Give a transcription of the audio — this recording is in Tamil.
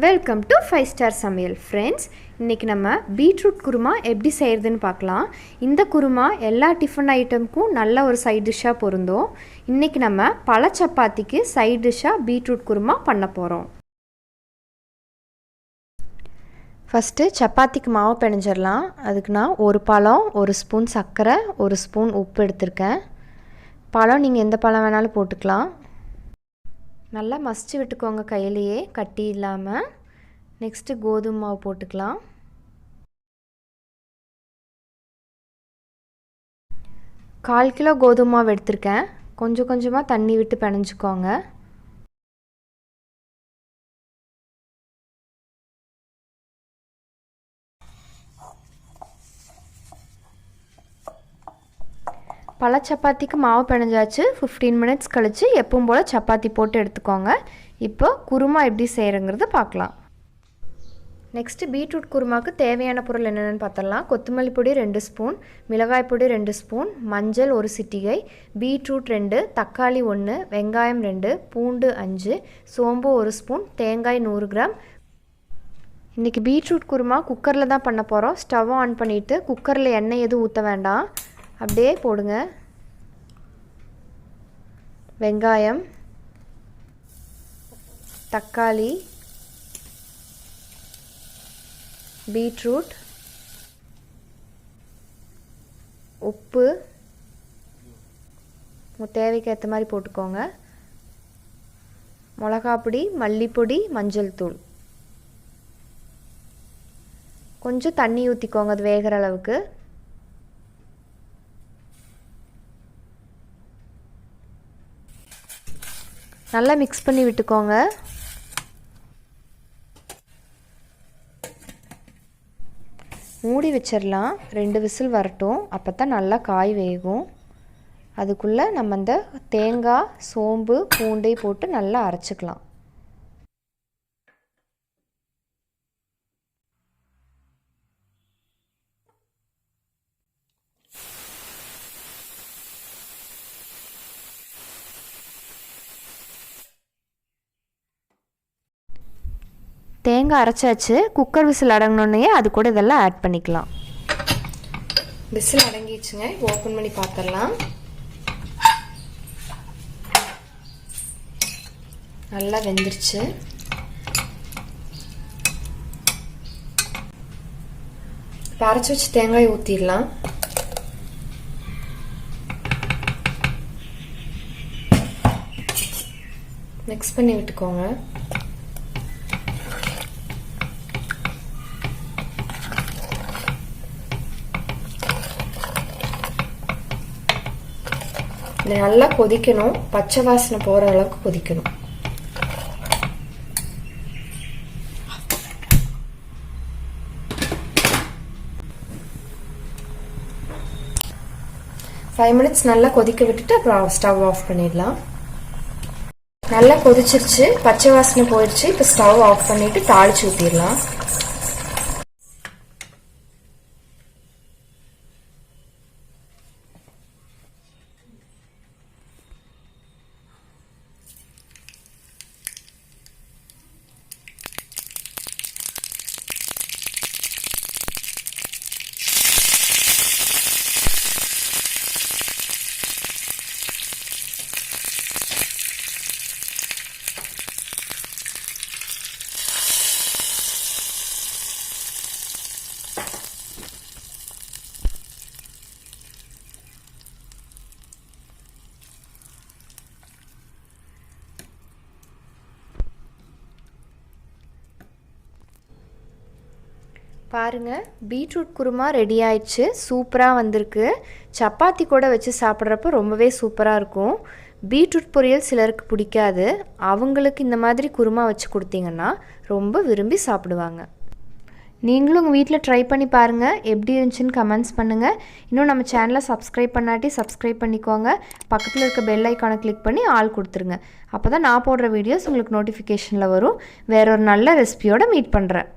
வெல்கம் டு 5-ஸ்டார் சமையல் ஃப்ரெண்ட்ஸ். இன்றைக்கி நம்ம பீட்ரூட் குருமா எப்படி செய்கிறதுன்னு பார்க்கலாம். இந்த குருமா எல்லா டிஃபன் ஐட்டமுக்கும் நல்ல ஒரு சைட் டிஷ்ஷாக பொருந்தும். இன்றைக்கி நம்ம பழ சப்பாத்திக்கு சைட் டிஷ்ஷாக பீட்ரூட் குருமா பண்ண போகிறோம். ஃபஸ்ட்டு சப்பாத்திக்கு மாவு பிணைஞ்சிடலாம். அதுக்கு நான் ஒரு பழம், ஒரு ஸ்பூன் சர்க்கரை, ஒரு ஸ்பூன் உப்பு எடுத்திருக்கேன். பழம் நீங்கள் எந்த பழம் வேணாலும் போட்டுக்கலாம். நல்லா மசிச்சு விட்டுக்கோங்க கையிலையே, கட்டி இல்லாமல். நெக்ஸ்ட்டு கோதுமை மாவு போட்டுக்கலாம். கால் கிலோ கோதுமை மாவு எடுத்திருக்கேன். கொஞ்சம் கொஞ்சமாக தண்ணி விட்டு பிணைஞ்சிக்கோங்க. பழ சப்பாத்திக்கு மாவு பிணைஞ்சாச்சு. 15 மினிட்ஸ் கழித்து எப்பவும் போல் சப்பாத்தி போட்டு எடுத்துக்கோங்க. இப்போ குருமா எப்படி செய்கிறங்கிறத பார்க்கலாம். நெக்ஸ்ட்டு பீட்ரூட் குருமாவுக்கு தேவையான பொருள் என்னென்னு பார்த்தலாம். கொத்தமல்லி பொடி 2 ஸ்பூன், மிளகாய் பொடி 2 ஸ்பூன், மஞ்சள் 1 சிட்டிகை, பீட்ரூட் 2, தக்காளி 1, வெங்காயம் 2, பூண்டு 5, சோம்பு 1 ஸ்பூன், தேங்காய் 100 கிராம். இன்றைக்கி பீட்ரூட் குருமா குக்கரில் தான் பண்ண போகிறோம். ஸ்டவ் ஆன் பண்ணிவிட்டு குக்கரில் எண்ணெய் எதுவும் ஊற்ற வேண்டாம், அப்படியே போடுங்க. வெங்காயம், தக்காளி, பீட்ரூட், உப்பு உங்கள் தேவைக்கு ஏற்ற மாதிரி போட்டுக்கோங்க. மிளகாப்பொடி, மல்லிப்பொடி, மஞ்சள் தூள். கொஞ்சம் தண்ணி ஊற்றிக்கோங்க அது வேகிற அளவுக்கு. நல்லா மிக்ஸ் பண்ணி விட்டுக்கோங்க. மூடி வச்சிடலாம். 2 விசில் வரட்டும். அப்போ தான் நல்லா காய் வேகும். அதுக்குள்ளே நம்ம அந்த தேங்காய், சோம்பு, பூண்டை போட்டு நல்லா அரைச்சிக்கலாம். தேங்காய் அரைச்சாச்சு. குக்கர் விசில் அடங்கினோடனே அது கூட இதெல்லாம் ஆட் பண்ணிக்கலாம். விசில் அடங்கிடுச்சுங்க. ஓப்பன் பண்ணி பார்த்துடலாம். நல்லா வெந்துருச்சு. அரைச்சி வச்சு தேங்காய் ஊற்றிடலாம். மிக்ஸ் பண்ணி விட்டுக்கோங்க. நல்லா கொதிக்கணும். பச்சை வாசனை போகிற அளவுக்கு கொதிக்கணும். ஃபைவ் மினிட்ஸ் நல்லா கொதிக்க விட்டுட்டு அப்புறம் ஸ்டவ் ஆஃப் பண்ணிடலாம். நல்லா கொதிச்சிருச்சு, பச்சை வாசனை போயிடுச்சு. இப்போ ஸ்டவ் ஆஃப் பண்ணிட்டு தாளிச்சு ஊற்றிடலாம். பாருங்கள், பீட்ரூட் குருமா ரெடி ஆயிடுச்சு. சூப்பராக வந்திருக்கு. சப்பாத்தி கூட வச்சு சாப்பிட்றப்ப ரொம்பவே சூப்பராக இருக்கும். பீட்ரூட் பொரியல் சிலருக்கு பிடிக்காது. அவங்களுக்கு இந்த மாதிரி குருமா வச்சு கொடுத்தீங்கன்னா ரொம்ப விரும்பி சாப்பிடுவாங்க. நீங்களும் உங்கள் வீட்டில் ட்ரை பண்ணி பாருங்கள். எப்படி இருந்துச்சுன்னு கமெண்ட்ஸ் பண்ணுங்கள். இன்னும் நம்ம சேனலை சப்ஸ்கிரைப் பண்ணாட்டி சப்ஸ்கிரைப் பண்ணிக்கோங்க. பக்கத்தில் இருக்க பெல் ஐக்கானை கிளிக் பண்ணி ஆல் கொடுத்துருங்க. அப்போ தான் நான் போடுற வீடியோஸ் உங்களுக்கு நோட்டிஃபிகேஷனில் வரும். வேற ஒரு நல்ல ரெசிபியோடு மீட் பண்ணுறேன்.